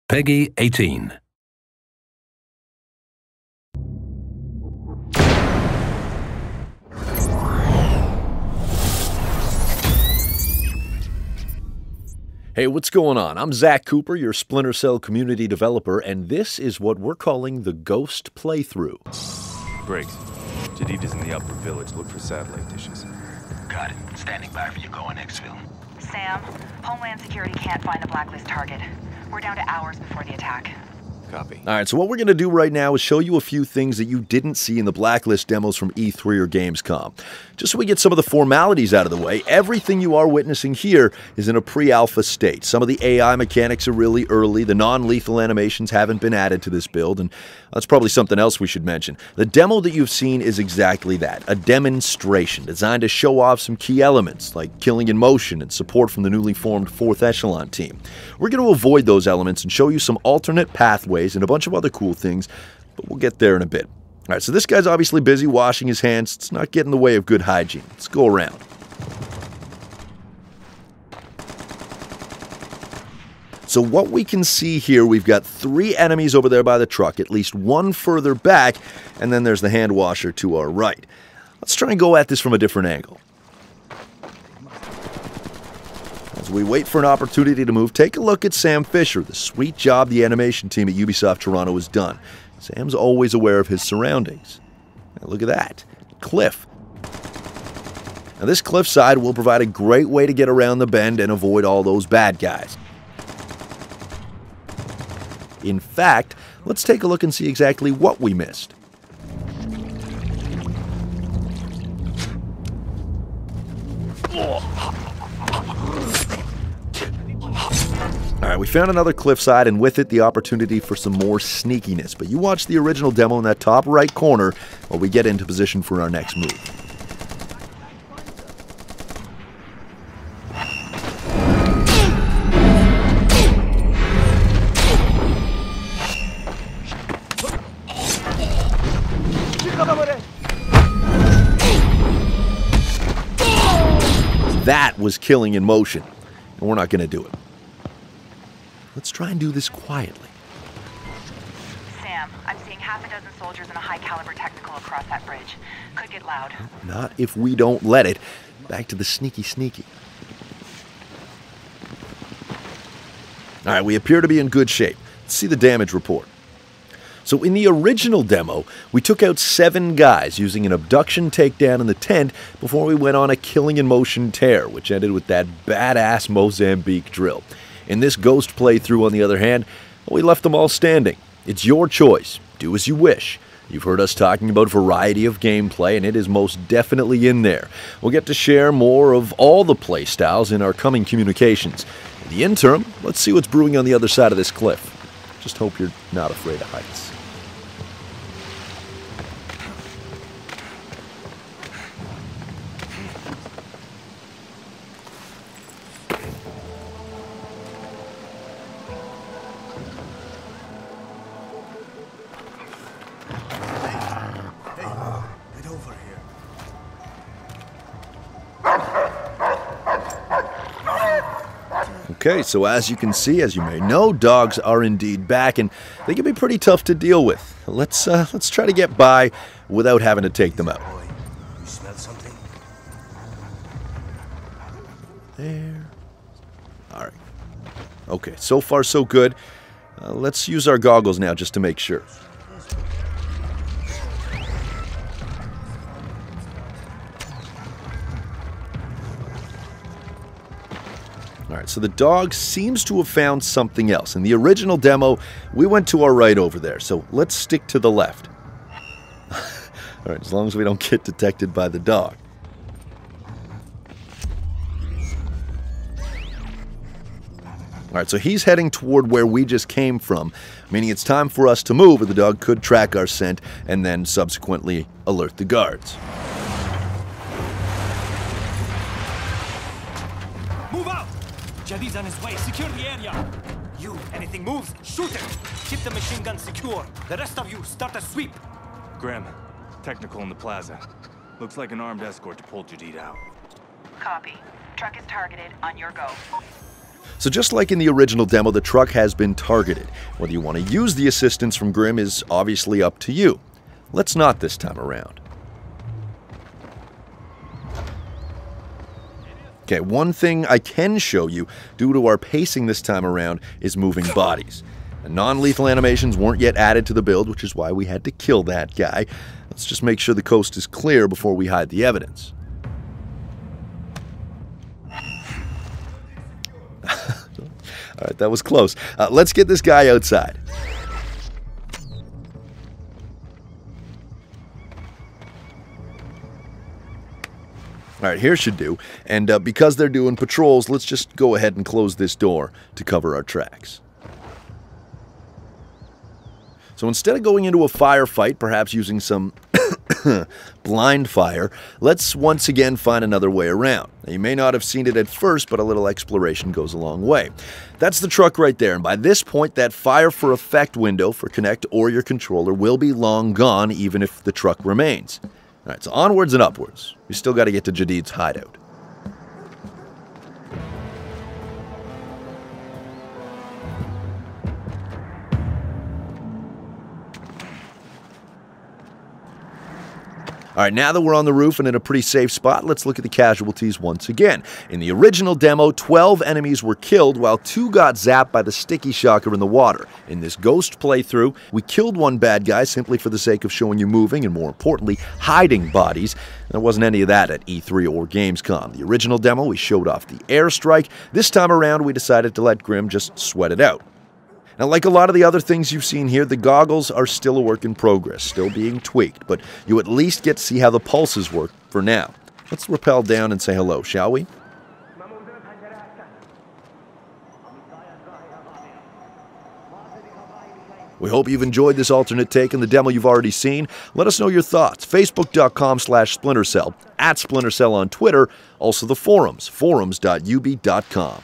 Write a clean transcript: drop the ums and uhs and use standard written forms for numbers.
Peggy 18. Hey, what's going on? I'm Zach Cooper, your Splinter Cell community developer, and this is what we're calling the Ghost Playthrough. Briggs, Jadita's in the upper village. Look for satellite dishes. Got it. Standing by for you going exfil. Sam, Homeland Security can't find the Blacklist target. We're down to hours before the attack. Copy. All right, so what we're going to do right now is show you a few things that you didn't see in the Blacklist demos from E3 or Gamescom. Just so we get some of the formalities out of the way, everything you are witnessing here is in a pre-alpha state. Some of the AI mechanics are really early, the non-lethal animations haven't been added to this build, and that's probably something else we should mention. The demo that you've seen is exactly that, a demonstration designed to show off some key elements, like killing in motion and support from the newly formed 4th Echelon team. We're going to avoid those elements and show you some alternate pathways and a bunch of other cool things, but we'll get there in a bit. All right, so this guy's obviously busy washing his hands. It's not getting in the way of good hygiene. Let's go around. So what we can see here, we've got 3 enemies over there by the truck, at least 1 further back, and then there's the hand washer to our right. Let's try and go at this from a different angle. As we wait for an opportunity to move, take a look at Sam Fisher, the sweet job the animation team at Ubisoft Toronto has done. Sam's always aware of his surroundings. Now look at that. Cliff. Now this cliffside will provide a great way to get around the bend and avoid all those bad guys. In fact, let's take a look and see exactly what we missed. Alright, we found another cliffside, and with it the opportunity for some more sneakiness. But you watch the original demo in that top right corner while we get into position for our next move. That was killing in motion, and we're not going to do it. Let's try and do this quietly. Sam, I'm seeing half a dozen soldiers in a high-caliber technical across that bridge. Could get loud. Not if we don't let it. Back to the sneaky. Alright, we appear to be in good shape. Let's see the damage report. So in the original demo, we took out 7 guys using an abduction takedown in the tent before we went on a killing in motion tear, which ended with that badass Mozambique drill. In this Ghost playthrough, on the other hand, we left them all standing. It's your choice. Do as you wish. You've heard us talking about variety of gameplay, and it is most definitely in there. We'll get to share more of all the playstyles in our coming communications. In the interim, let's see what's brewing on the other side of this cliff. Just hope you're not afraid of heights. Okay, so as you can see, as you may know, dogs are indeed back, and they can be pretty tough to deal with. Let's try to get by without having to take them out. You smell something? There. All right. Okay, so far so good. Let's use our goggles now just to make sure. Alright, so the dog seems to have found something else. In the original demo, we went to our right over there, so let's stick to the left. Alright, as long as we don't get detected by the dog. Alright, so he's heading toward where we just came from, meaning it's time for us to move, or the dog could track our scent and then subsequently alert the guards. Jadid's on his way. Secure the area. You, anything moves, shoot it. Keep the machine gun secure. The rest of you, start a sweep. Graham, technical in the plaza. Looks like an armed escort to pull Jadid out. Copy. Truck is targeted. On your go. So just like in the original demo, the truck has been targeted. Whether you want to use the assistance from Grim is obviously up to you. Let's not this time around. Okay, one thing I can show you, due to our pacing this time around, is moving bodies. And non-lethal animations weren't yet added to the build, which is why we had to kill that guy. Let's just make sure the coast is clear before we hide the evidence. Alright, that was close. Let's get this guy outside. Alright, here should do. And because they're doing patrols, let's just go ahead and close this door to cover our tracks. So instead of going into a firefight, perhaps using some blind fire, let's once again find another way around. Now, you may not have seen it at first, but a little exploration goes a long way. That's the truck right there, and by this point, that fire for effect window for Connect or your controller will be long gone, even if the truck remains. Alright, so onwards and upwards. We still got to get to Jadid's hideout. Alright, now that we're on the roof and in a pretty safe spot, let's look at the casualties once again. In the original demo, 12 enemies were killed while 2 got zapped by the sticky shocker in the water. In this ghost playthrough, we killed one bad guy simply for the sake of showing you moving and, more importantly, hiding bodies. There wasn't any of that at E3 or Gamescom. The original demo, we showed off the airstrike. This time around, we decided to let Grim just sweat it out. Now, like a lot of the other things you've seen here, the goggles are still a work in progress, still being tweaked, but you at least get to see how the pulses work for now. Let's rappel down and say hello, shall we? We hope you've enjoyed this alternate take on the demo you've already seen. Let us know your thoughts. Facebook.com/SplinterCell, @SplinterCell on Twitter, also the forums, forums.ub.com.